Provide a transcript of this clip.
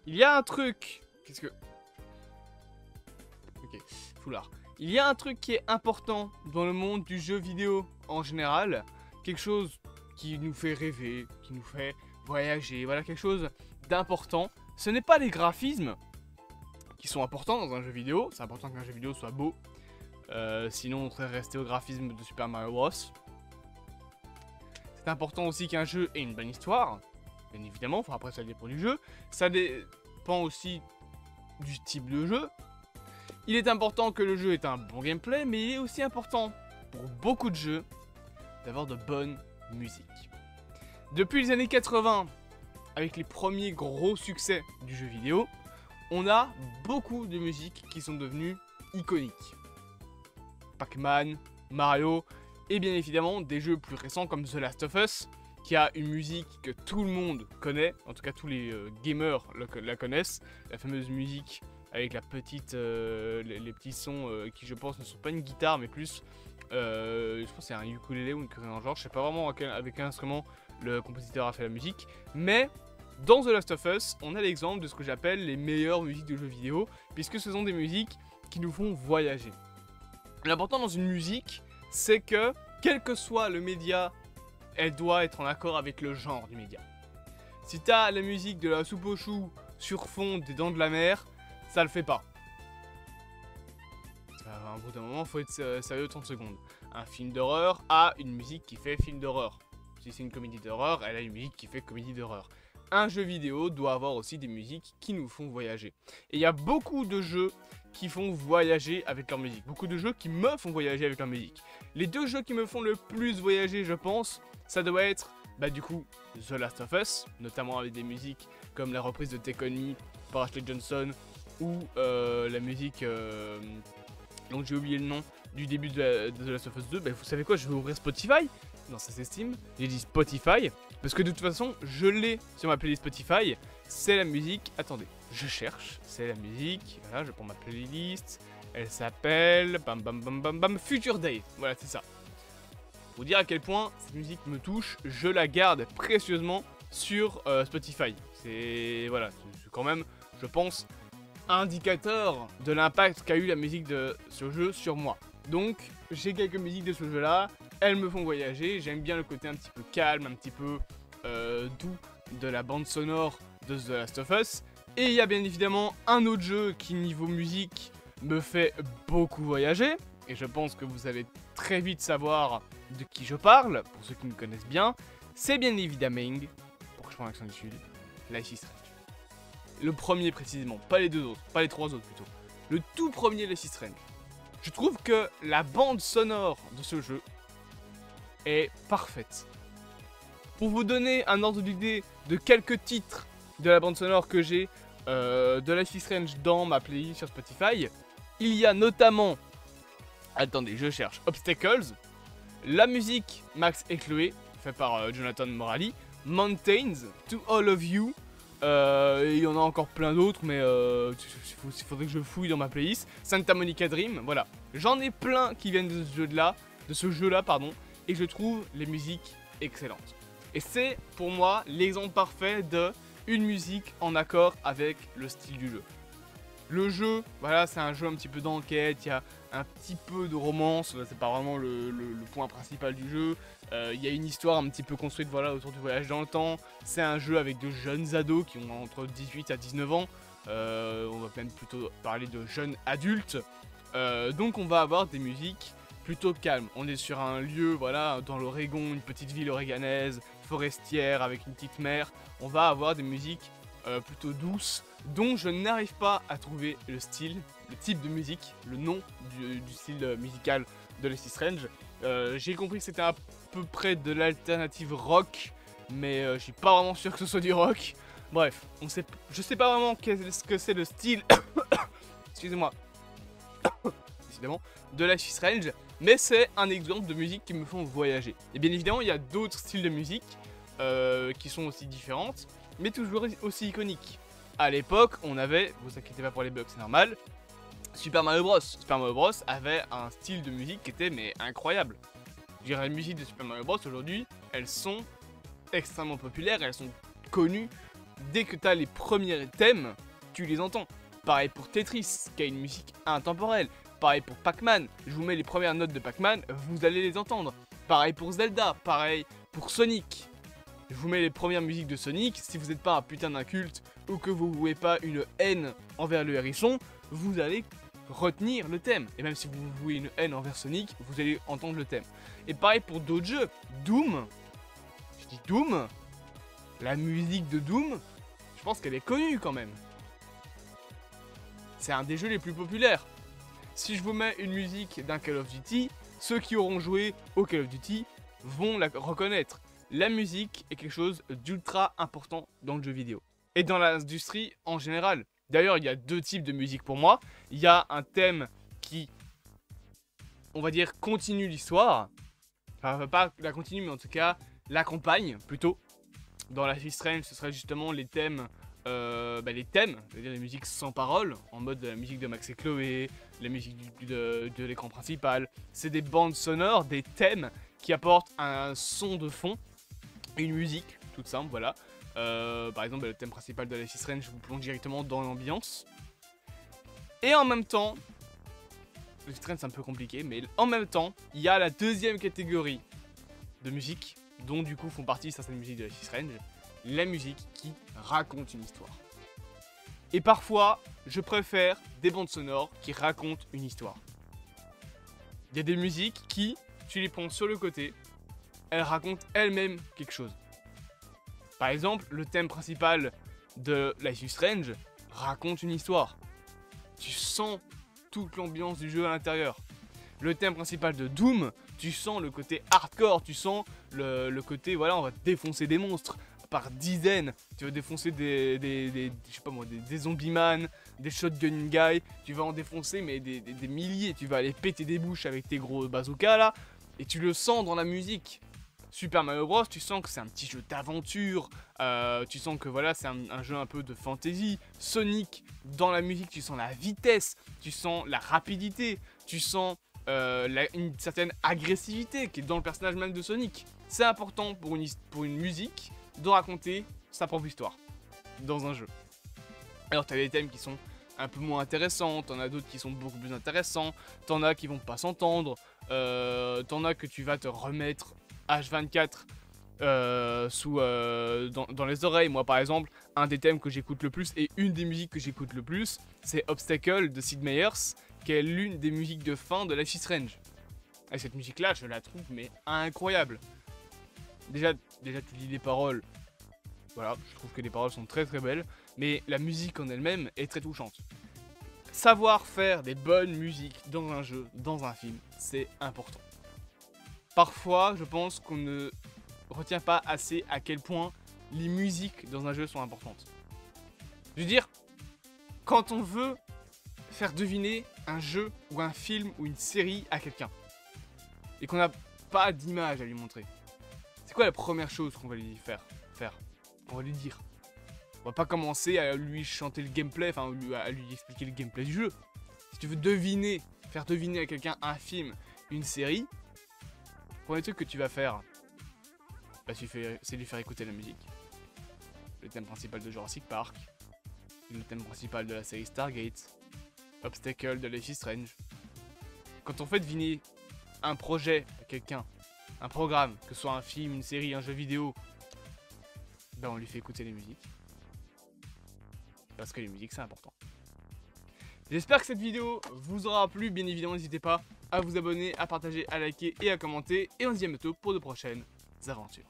Il y a un truc... Qu'est-ce que... Ok, foulard. Il y a un truc qui est important dans le monde du jeu vidéo en général. Quelque chose qui nous fait rêver, qui nous fait voyager. Voilà, quelque chose d'important. Ce n'est pas les graphismes qui sont importants dans un jeu vidéo. C'est important qu'un jeu vidéo soit beau. Sinon, on serait resté au graphisme de Super Mario Bros. C'est important aussi qu'un jeu ait une bonne histoire. Bien évidemment, enfin, après ça dépend du jeu. Ça dépend aussi du type de jeu. Il est important que le jeu ait un bon gameplay, mais il est aussi important pour beaucoup de jeux d'avoir de bonnes musiques. Depuis les années 80, avec les premiers gros succès du jeu vidéo, on a beaucoup de musiques qui sont devenues iconiques. Pac-Man, Mario, et bien évidemment des jeux plus récents comme The Last of Us, qui a une musique que tout le monde connaît, en tout cas tous les gamers la connaissent, la fameuse musique avec la petite, les petits sons qui je pense ne sont pas une guitare mais plus, je pense que c'est un ukulélé ou une connerie dans le genre, je sais pas vraiment avec quel instrument le compositeur a fait la musique, mais dans The Last of Us, on a l'exemple de ce que j'appelle les meilleures musiques de jeux vidéo, puisque ce sont des musiques qui nous font voyager. L'important dans une musique, c'est que, quel que soit le média, elle doit être en accord avec le genre du média. Si t'as la musique de la soupe aux choux sur fond des Dents de la Mer, ça le fait pas. À un bout d'un moment, faut être sérieux 30 secondes. Un film d'horreur a une musique qui fait film d'horreur. Si c'est une comédie d'horreur, elle a une musique qui fait comédie d'horreur. Un jeu vidéo doit avoir aussi des musiques qui nous font voyager. Et il y a beaucoup de jeux qui font voyager avec leur musique. Beaucoup de jeux qui me font voyager avec leur musique. Les deux jeux qui me font le plus voyager, je pense, ça doit être, du coup, The Last of Us, notamment avec des musiques comme la reprise de Take On Me par Ashley Johnson, ou la musique, donc j'ai oublié le nom, du début de The Last of Us 2, vous savez quoi, je vais ouvrir Spotify. Non, ça c'est Steam, j'ai dit Spotify, parce que de toute façon, je l'ai sur ma playlist Spotify, c'est la musique, attendez, je cherche, c'est la musique, voilà, je prends ma playlist, elle s'appelle, bam bam bam bam bam, Future Days, voilà, c'est ça. Pour dire à quel point cette musique me touche, je la garde précieusement sur Spotify. C'est, voilà, c'est quand même, je pense, indicateur de l'impact qu'a eu la musique de ce jeu sur moi. Donc, j'ai quelques musiques de ce jeu-là, elles me font voyager, j'aime bien le côté un petit peu calme, un petit peu doux de la bande sonore de The Last of Us. Et il y a bien évidemment un autre jeu qui, niveau musique, me fait beaucoup voyager. Et je pense que vous allez très vite savoir de qui je parle, pour ceux qui me connaissent bien. C'est bien évidemment, pour que je prenne l'accent du sud, Life is Strange. Le premier précisément, pas les deux autres, pas les trois autres plutôt. Le tout premier Life is Strange. Je trouve que la bande sonore de ce jeu est parfaite. Pour vous donner un ordre d'idée de quelques titres de la bande sonore que j'ai de Life is Strange dans ma playlist sur Spotify, il y a notamment, attendez, je cherche, Obstacles, la musique Max et Chloé, fait par Jonathan Morali, Mountains, To All of You, il y en a encore plein d'autres, mais il faudrait que je fouille dans ma playlist. Santa Monica Dream, voilà. J'en ai plein qui viennent de ce jeu-là, pardon, et je trouve les musiques excellentes. Et c'est pour moi l'exemple parfait de une musique en accord avec le style du jeu. Le jeu, voilà, c'est un jeu un petit peu d'enquête, il y a un petit peu de romance, c'est pas vraiment le point principal du jeu. Il y a une histoire un petit peu construite, voilà, autour du voyage dans le temps. C'est un jeu avec de jeunes ados qui ont entre 18 à 19 ans. On va même plutôt parler de jeunes adultes. Donc on va avoir des musiques plutôt calmes. On est sur un lieu, voilà, dans l'Oregon, une petite ville oréganaise, forestière, avec une petite mer. On va avoir des musiques plutôt douces, dont je n'arrive pas à trouver le style, le type de musique, le nom du style musical de Life is Strange. J'ai compris que c'était à peu près de l'alternative rock, mais je suis pas vraiment sûr que ce soit du rock. Bref, je sais pas vraiment ce que c'est le style, excusez-moi, décidément, de Life is Strange, mais c'est un exemple de musique qui me font voyager. Et bien évidemment, il y a d'autres styles de musique qui sont aussi différentes, mais toujours aussi iconiques. À l'époque, on avait, vous inquiétez pas pour les bugs, c'est normal, Super Mario Bros. Super Mario Bros avait un style de musique qui était incroyable. Je dirais, les musiques de Super Mario Bros aujourd'hui, elles sont extrêmement populaires, elles sont connues dès que tu as les premiers thèmes, tu les entends. Pareil pour Tetris, qui a une musique intemporelle. Pareil pour Pac-Man, je vous mets les premières notes de Pac-Man, vous allez les entendre. Pareil pour Zelda, pareil pour Sonic. Je vous mets les premières musiques de Sonic, si vous n'êtes pas un putain d'inculte ou que vous vouez pas une haine envers le hérisson, vous allez retenir le thème. Et même si vous vouez une haine envers Sonic, vous allez entendre le thème. Et pareil pour d'autres jeux, Doom, je dis Doom, la musique de Doom, je pense qu'elle est connue quand même. C'est un des jeux les plus populaires. Si je vous mets une musique d'un Call of Duty, ceux qui auront joué au Call of Duty vont la reconnaître. La musique est quelque chose d'ultra important dans le jeu vidéo. Et dans l'industrie en général. D'ailleurs, il y a deux types de musique pour moi. Il y a un thème qui, on va dire, continue l'histoire. Enfin, pas la continue, mais en tout cas, l'accompagne plutôt. Dans la Life is Strange, ce serait justement les thèmes... les thèmes, c'est-à-dire les musiques sans parole, en mode la musique de Max et Chloé, la musique de l'écran principal. C'est des bandes sonores, des thèmes qui apportent un son de fond, une musique toute simple, voilà. Par exemple, le thème principal de Life is Strange vous plonge directement dans l'ambiance. Et en même temps, Life is Strange c'est un peu compliqué, mais en même temps, il y a la deuxième catégorie de musique, dont du coup font partie certaines musiques de Life is Strange. La musique qui raconte une histoire. Et parfois, je préfère des bandes sonores qui racontent une histoire. Il y a des musiques qui, tu les prends sur le côté, elles racontent elles-mêmes quelque chose. Par exemple, le thème principal de Life is Strange raconte une histoire. Tu sens toute l'ambiance du jeu à l'intérieur. Le thème principal de Doom, tu sens le côté hardcore, tu sens le côté, voilà, on va défoncer des monstres par dizaines. Tu vas défoncer je sais pas moi, des zombie-man, des shotgun guys, tu vas en défoncer mais des milliers, tu vas aller péter des bouches avec tes gros bazookas là, et tu le sens dans la musique. Super Mario Bros, tu sens que c'est un petit jeu d'aventure, tu sens que voilà, c'est un jeu un peu de fantasy. Sonic, dans la musique, tu sens la vitesse, tu sens la rapidité, tu sens une certaine agressivité qui est dans le personnage même de Sonic. C'est important pour une musique de raconter sa propre histoire dans un jeu. Alors t'as des thèmes qui sont un peu moins intéressants, t'en as d'autres qui sont beaucoup plus intéressants, t'en as qui vont pas s'entendre, t'en as que tu vas te remettre H24 dans les oreilles. Moi par exemple, un des thèmes que j'écoute le plus et une des musiques que j'écoute le plus, c'est Obstacle de Sid Meier's, qui est l'une des musiques de fin de Life is Strange. Et cette musique là, je la trouve mais incroyable. Déjà tu lis les paroles, voilà, je trouve que les paroles sont très très belles, mais la musique en elle-même est très touchante. Savoir faire des bonnes musiques dans un jeu, dans un film, c'est important. Parfois, je pense qu'on ne retient pas assez à quel point les musiques dans un jeu sont importantes. Je veux dire, quand on veut faire deviner un jeu ou un film ou une série à quelqu'un, et qu'on n'a pas d'image à lui montrer, c'est quoi la première chose qu'on va lui faire? On va lui dire. On va pas commencer à lui chanter le gameplay, enfin à lui expliquer le gameplay du jeu. Si tu veux deviner, faire deviner à quelqu'un un film, une série, le premier truc que tu vas faire, bah, c'est lui faire écouter la musique. Le thème principal de Jurassic Park, le thème principal de la série Stargate, Obstacle de Life is Strange. Quand on fait deviner un projet à quelqu'un, un programme, que ce soit un film, une série, un jeu vidéo, ben on lui fait écouter les musiques. Parce que les musiques c'est important. J'espère que cette vidéo vous aura plu. Bien évidemment, n'hésitez pas à vous abonner, à partager, à liker et à commenter. Et on se dit à bientôt pour de prochaines aventures.